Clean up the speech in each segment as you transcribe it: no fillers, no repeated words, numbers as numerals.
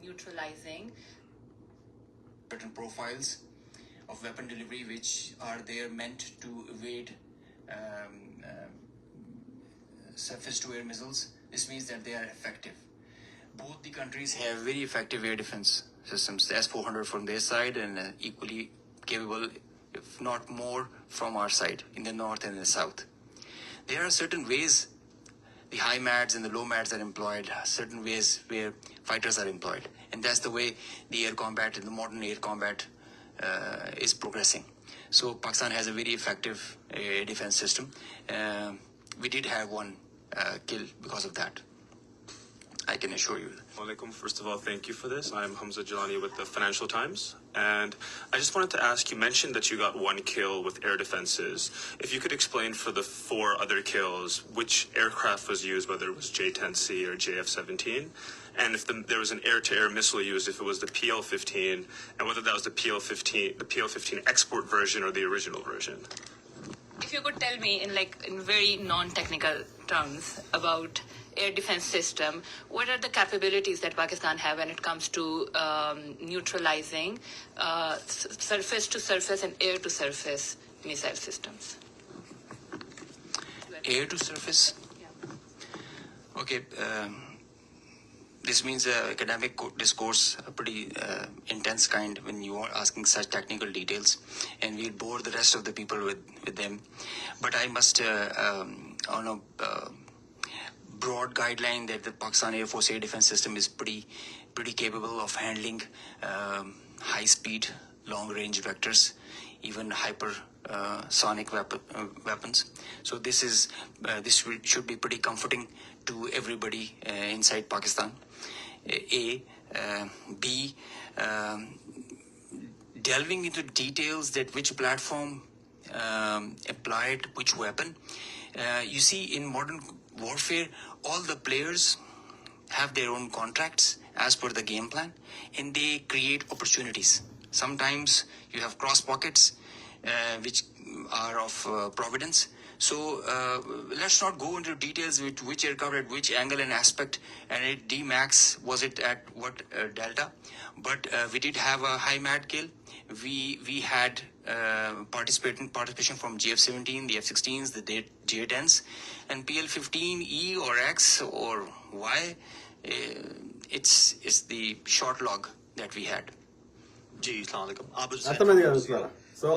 neutralizing certain profiles of weapon delivery which are there meant to evade surface-to-air missiles. This means that they are effective. Both the countries have very effective air defense systems. The S-400 from their side and equally capable, if not more, from our side in the north and the south. There are certain ways the high MADs and the low MADs are employed, certain ways where fighters are employed. And that's the way the air combat and the modern air combat is progressing. So Pakistan has a very effective air defense system. We did have one kill because of that. I can assure you. Alaikum. First of all, thank you for this. I'm Hamza Jalani with the Financial Times. And I just wanted to ask, you mentioned that you got one kill with air defenses. If you could explain for the 4 other kills, which aircraft was used, whether it was J-10C or JF-17, and if there was an air-to-air missile used, if it was the PL-15, and whether that was the PL-15 export version or the original version. If you could tell me in very non-technical terms about air defense system, what are the capabilities that Pakistan have when it comes to neutralizing surface-to-surface and air-to-surface missile systems? Air-to-surface? Yeah. Okay. This means academic discourse, a pretty intense kind when you are asking such technical details, and we'll bore the rest of the people with them. But I must, on a broad guideline, that the Pakistan Air Force air defense system is pretty capable of handling high-speed, long-range vectors, even hypersonic weapons. So this should be pretty comforting to everybody inside Pakistan. B, delving into details that which platform applied which weapon. You see, in modern warfare, all the players have their own contracts as per the game plan, and they create opportunities. Sometimes you have cross pockets which are of providence. So let's not go into details with which aircraft at which angle and aspect, and at D-Max was it at what delta. But we did have a high MAD kill. We had participation from JF-17, the F-16s, the J-10s, and PL-15E or X or Y. It's the short log that we had. So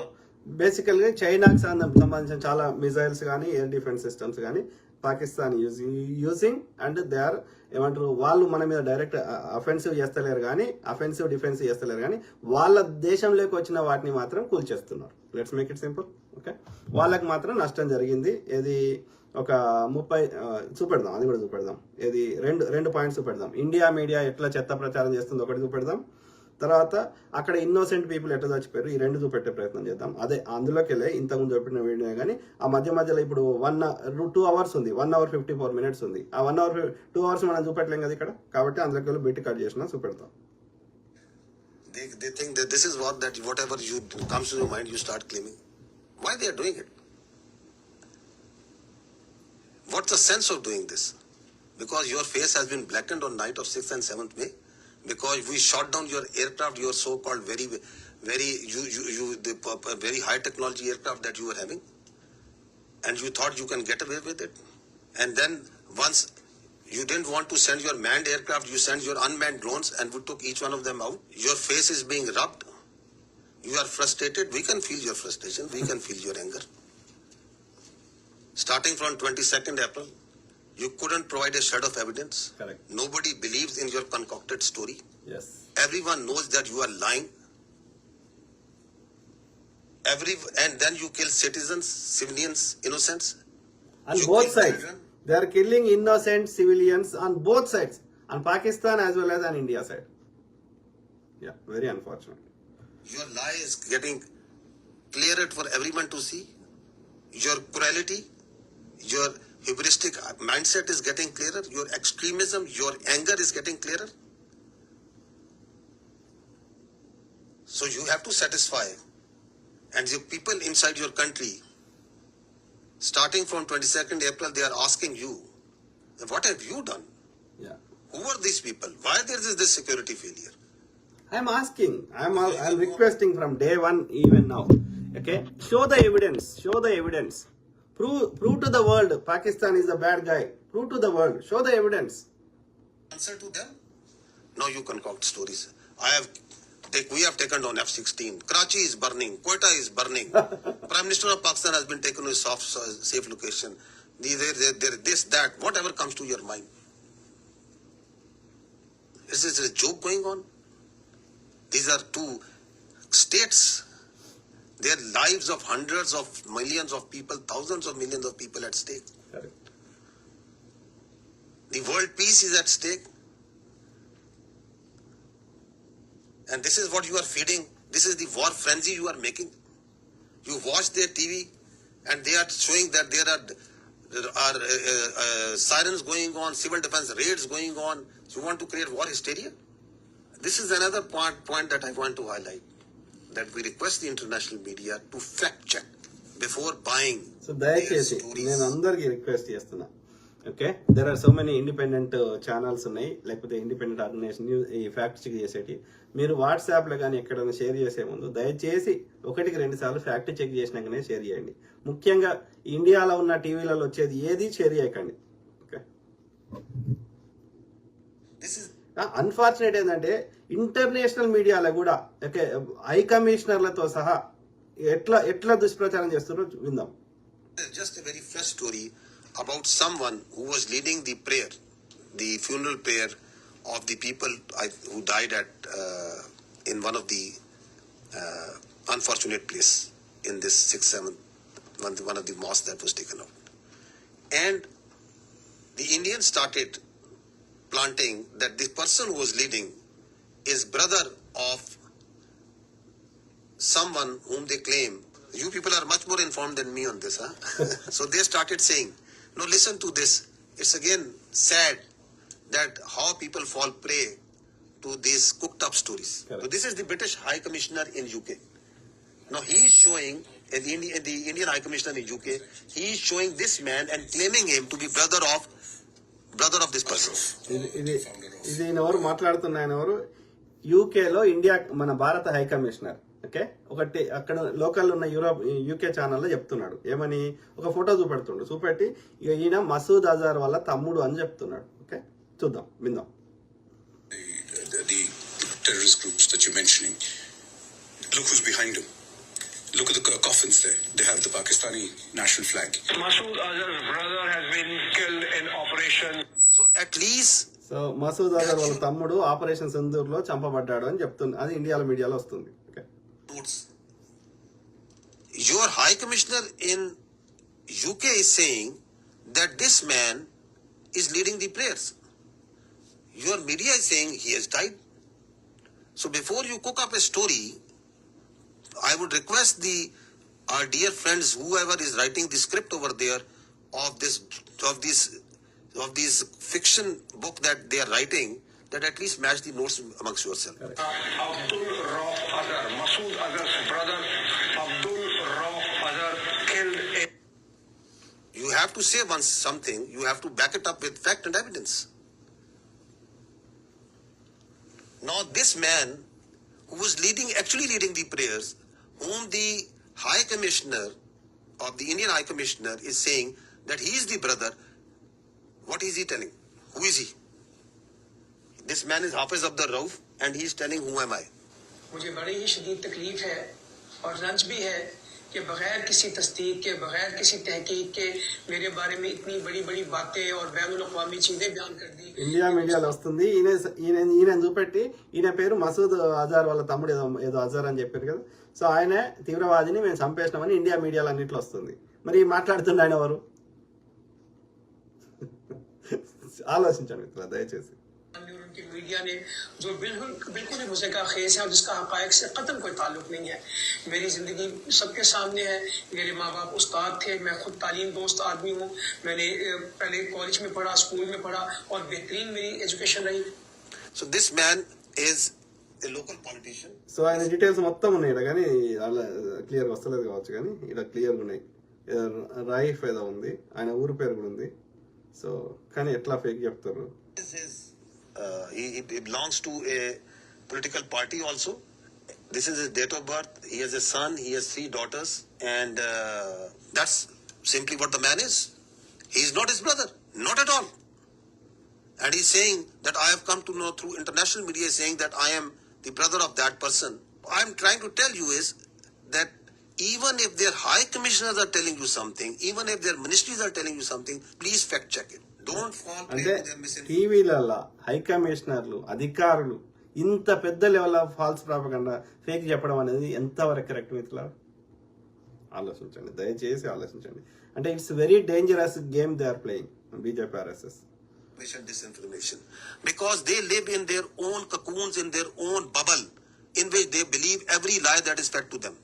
బేసికల్గా చైనాకి సంబంధించిన చాలా missiles కానీ air defence systems కానీ Pakistan using and they are ఏమంటారు, వాళ్ళు మన మీద డైరెక్ట్ అఫెన్సివ్ చేస్తలేరు కానీ డిఫెన్సివ్ చేస్తలేరు కానీ వాళ్ళ దేశంలోకి వచ్చిన వాటిని మాత్రం కూల్చేస్తున్నారు. Let's make it simple. Okay, వాళ్ళకి మాత్రం నష్టం జరిగింది. ఏది ఒక 30 చూపెడదాం, అది కూడా చూపెడదాం. ఏది రెండు పాయింట్స్ చూపెడదాం. ఇండియా మీడియా ఎట్లా చెత్త ప్రచారం చేస్తుందో ఒకటి చూపెడదాం. తర్వాత అక్కడ ఇన్నోసెంట్ పీపుల్ ఎట్లా చచ్చిపోయారు, ఈ రెండు చూపెట్టే ప్రయత్నం చేద్దాం. అదే అందులోకి వెళ్ళే ఇంతకుముందు చెప్పిన వీడియో కానీ ఆ మధ్యలో ఇప్పుడు 2 hours ఉంది, 1 hour 54 minutes ఉంది. ఆ 1 hour 2 hours మనం చూపెట్టలేం కదా ఇక్కడ, కాబట్టి అందులోకి వెళ్ళి బిట్ కట్ చేసినా చూపెడతాం. They think that this is whatever you comes to your mind, you start claiming. Why they are doing it? What's the sense of doing this? Because your face has been blackened on night of 6th and 7th May. Because we shot down your aircraft, your so-called very high technology aircraft that you were having, and you thought you can get away with it. And then once you didn't want to send your manned aircraft, you sent your unmanned drones, and we took each one of them out. Your face is being rubbed. You are frustrated. We can feel your frustration. We can feel your anger. Starting from 22nd April. You couldn't provide a shred of evidence. Correct. Nobody believes in your concocted story. Yes. Everyone knows that you are lying. And then you kill citizens, civilians, innocents. On both sides. They are killing innocent civilians on both sides. On Pakistan as well as on India side. Yeah, very unfortunate. Your lie is getting clearer for everyone to see. Your cruelty, your hubristic mindset is getting clearer. Your extremism, your anger is getting clearer. So you have to satisfy. And the people inside your country, starting from 22nd April, they are asking you, what have you done? Yeah. Who are these people? Why there is this security failure? I'm asking, I'm requesting from day one even now. Okay, show the evidence. Show the evidence. Prove to the world Pakistan is a bad guy. Prove to the world. Show the evidence. Answer to them? Now you concoct stories. We have taken down F-16. Karachi is burning. Quetta is burning. Prime Minister of Pakistan has been taken to a safe location. This, that, whatever comes to your mind. Is this a joke going on? These are two states. Their lives of hundreds of millions of people, thousands of millions of people at stake. Correct. The world peace is at stake. And this is what you are feeding. This is the war frenzy you are making. You watch their TV and they are showing that there are sirens going on, civil defense raids going on. You want to create war hysteria? This is another point that I want to highlight. That we request the international media to fact check before buying. So దయచేసి నేను అందరికీ request చేస్తున్నా. Okay, there are so many independent channels ఉన్నాయి, లేకపోతే independent organisation ఈ fact check చేసేటి. మీరు వాట్సాప్లో కానీ ఎక్కడైనా షేర్ చేసే ముందు దయచేసి 1-2 సార్లు ఫ్యాక్ట్ చెక్ చేసినాకనే షేర్ చేయండి. ముఖ్యంగా ఇండియాలో ఉన్న టీవీలలో వచ్చేది ఏది షేర్ చేయకండి. ఓకే, అన్ఫార్చునేట్ ఏంటంటే ఇంటర్నేషనల్ మీడియాలో కూడా ఓకే హై కమిషనర్లతో సహా ఎట్లా దుష్ప్రచారం చేస్తున్నారో విందాం. Just a very fresh story about someone who was leading the prayer, the funeral prayer of the people who died in one of the unfortunate place in this 6-7 one of the mosques that was taken out. And the Indians started planting that this person who was leading is brother of someone whom they claim. You people are much more informed than me on this, huh? So they started saying, no, listen to this. It's again sad that how people fall prey to these cooked up stories. Correct. So this is the British High Commissioner in UK. Now he is showing, the Indian High Commissioner in UK, he is showing this man and claiming him to be brother of this person. ఇది ఎవరు మాట్లాడుతున్న ఆయన ఎవరు? యూకేలో India మన భారత high commissioner. Okay, ఒకటి అక్కడ లోకల్ ఉన్న యూకే ఛానల్లో చెప్తున్నాడు. ఏమని ఒక ఫోటో చూపెట్టి ఇక ఈయన మసూద్ అజార్ వాళ్ళ తమ్ముడు అని చెప్తున్నాడు. ఓకే, చూద్దాం, విందాం. The terrorist groups that you're mentioning, look who's behind them. Look at the coffins there. They have the Pakistani national flag. Masood Azhar's brother has been killed in operation. So at least so Masood Azhar వాళ్ళ తమ్ముడు operation సింధూర్లో చంపబడ్డాడు అని చెప్తుంది. అది ఇండియాలో మీడియాలో వస్తుంది. Okay, your High Commissioner in UK is saying that this man is leading the prayers. Your media is saying he has died. So before you cook up a story, I would request our dear friends, whoever is writing the script over there of this fiction book that they are writing, that at least match the notes amongst yourself. Abdul Rauf Azhar, Masood Azhar's brother, Abdul Rauf Azhar killed in. You have to say once something, you have to back it up with fact and evidence. Now this man who was actually leading the prayers, whom the High Commissioner of the Indian High Commissioner is saying that he is the brother, what is he telling? Who is he? This man is Hafiz Abdul Rauf and he is telling who am I? मुझे बड़ी ही शदीद तकलीफ है और रंज भी है कि बगैर किसी तस्दीक के, बगैर किसी तहकीक के मेरे बारे में इतनी बड़ी बड़ी बातें और बैनुल अक़वामी चीजें बयान कर दी. ఇండియా మీడియాలో వస్తుంది. ఈయన చూపెట్టి ఈయన పేరు మసూద్ అజార్ వాళ్ళ తమ్ముడు ఏదో అజార్ అని చెప్పారు కదా. సో ఆయన తీవ్రవాదిని మేము చంపేసినామని ఇండియా మీడియాలో అన్నింటిలో వస్తుంది. మరి మాట్లాడుతున్న ఆయన ఎవరు? ఆలోచించండి మిత్రులు దయచేసి. उनकी मीडिया ने जो बिल्कुल ही मुज़क्किर खेज है और जिसका हक़ाइक़ से कतई कोई ताल्लुक नहीं है. मेरी ज़िंदगी सबके सामने है. मेरे माँ बाप उस्ताद थे, मैं खुद तालीम दोस्त आदमी हूँ. मैंने पहले कॉलेज में पढ़ा, स्कूल में पढ़ा और बेहतरीन मेरी एजुकेशन रही. So this man is a local politician. So ఆయన డీటెయిల్స్ మొత్తం ఉన్నాయి ఇక్కడ, కానీ అలా క్లియర్గా వస్తలేదు కావచ్చు, కానీ ఇలా క్లియర్గా ఉన్నాయి. రాయిఫ్ ఏదో ఉంది, ఆయన ఊరి పేరు కూడా ఉంది. సో కానీ ఎట్లా ఫేక్ చెప్తారు? This is he belongs to a political party also. This is his date of birth. He has a son. He has 3 daughters, and that's simply what the man is. He is not his brother, not at all. And he's saying that I have come to know through international media, saying that I am the brother of that person. I'm trying to tell you is that even if their high commissioners are telling you something, even if their ministries are telling you something, please fact check it. Don't fall prey అంటే to their misinformation. టీవీలలో high కమిషనర్లు అధికారులు ఇంత పెద్ద level of false propaganda fake చెప్పడం అనేది ఎంతవరకు correct మిత్రులారా? ఆలోచించండి, దయచేసి ఆలోచించండి. అంటే it's very dangerous game they are playing BJP RSS. Disinformation, because they live in their own cocoons, in their own bubble, in which they believe every lie that is fed to them.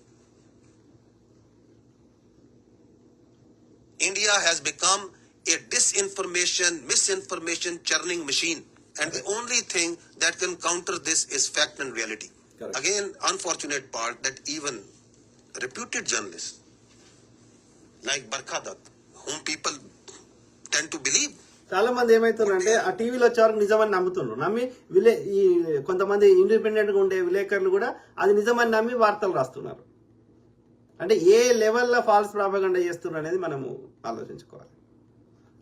India has become a disinformation, misinformation churning machine, and the only thing that can counter this is fact and reality. Correct. Again, unfortunate part that even reputed journalists like Barkha Dutt, whom people tend to believe, చాలా మంది ఏమవుతారంటే ఆ టీవీలో వచ్చే నిజమని నమ్ముతున్నారు. నమ్మి ఈ కొంతమంది ఇండిపెండెంట్ గా ఉండే విలేకరులు కూడా అది నిజమని నమ్మి వార్తలు రాస్తున్నారు. అంటే ఏ లెవెల్లో ఫాల్స్ ప్రాపగండా చేస్తున్నారు అనేది మనము ఆలోచించుకోవాలి.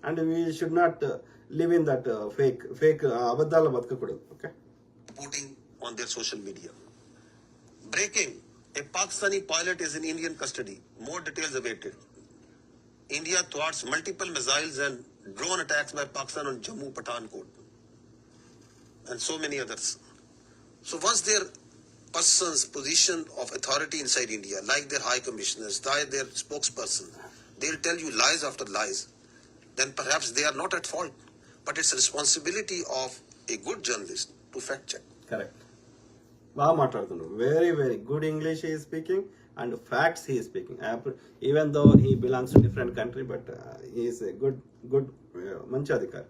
And we should not live in that fake అబద్ధాల్లో బతకకూడదు. Okay, reporting on their social media. Breaking: a Pakistani pilot is in Indian custody. More details awaited. India thwarts multiple missiles and drone attacks by Pakistan on Jammu, Pathankot, and so many others. So once their person's position of authority inside India, like their high commissioners, like their spokesperson, they'll tell you lies after lies, then perhaps they are not at fault. But it's a responsibility of a good journalist to fact check. Correct, బాగా మాట్లాడుతున్నాడు. Very very good English he speaking and facts he speaking. Even though he belongs to different country, but he's a good మంచి అధికారి.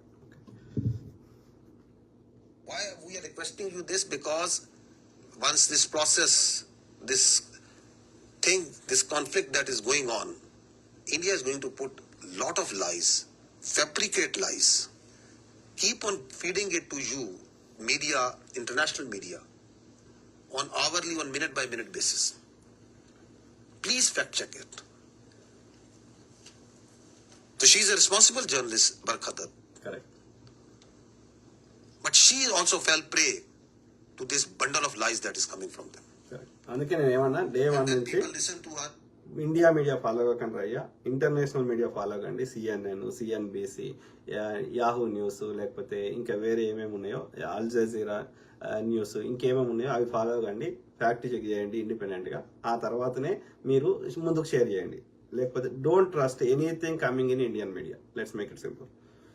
Why we are requesting you this? Because once this process, this thing, this conflict that is going on, India is going to put lot of lies, fabricate lies, keep on feeding it to you, media, international media, on hourly, on minute by minute basis. Please fact check it. So she is a responsible journalist, Barkha Dutt, correct. but she also fell prey to this bundle of lies that is coming from them. Correct. అందుకే నేను ఏమన్నా day one And then నుంచి people listen to her. India media follow అవ్వకండి అయ్యా, international media follow కండి. CNN, CNBC, Yahoo news, లేకపోతే ఇంకా వేరే ఏమేమి ఉన్నాయో, అల్ జజీరా న్యూస్, ఇంకేమేమి ఉన్నాయో అవి ఫాలో కండి. ఫ్యాక్ట్ చెక్ చేయండి ఇండిపెండెంట్గా. ఆ తర్వాతనే మీరు ముందుకు షేర్ చేయండి. లేకపోతే don't trust anything coming in Indian media. Let's make it simple.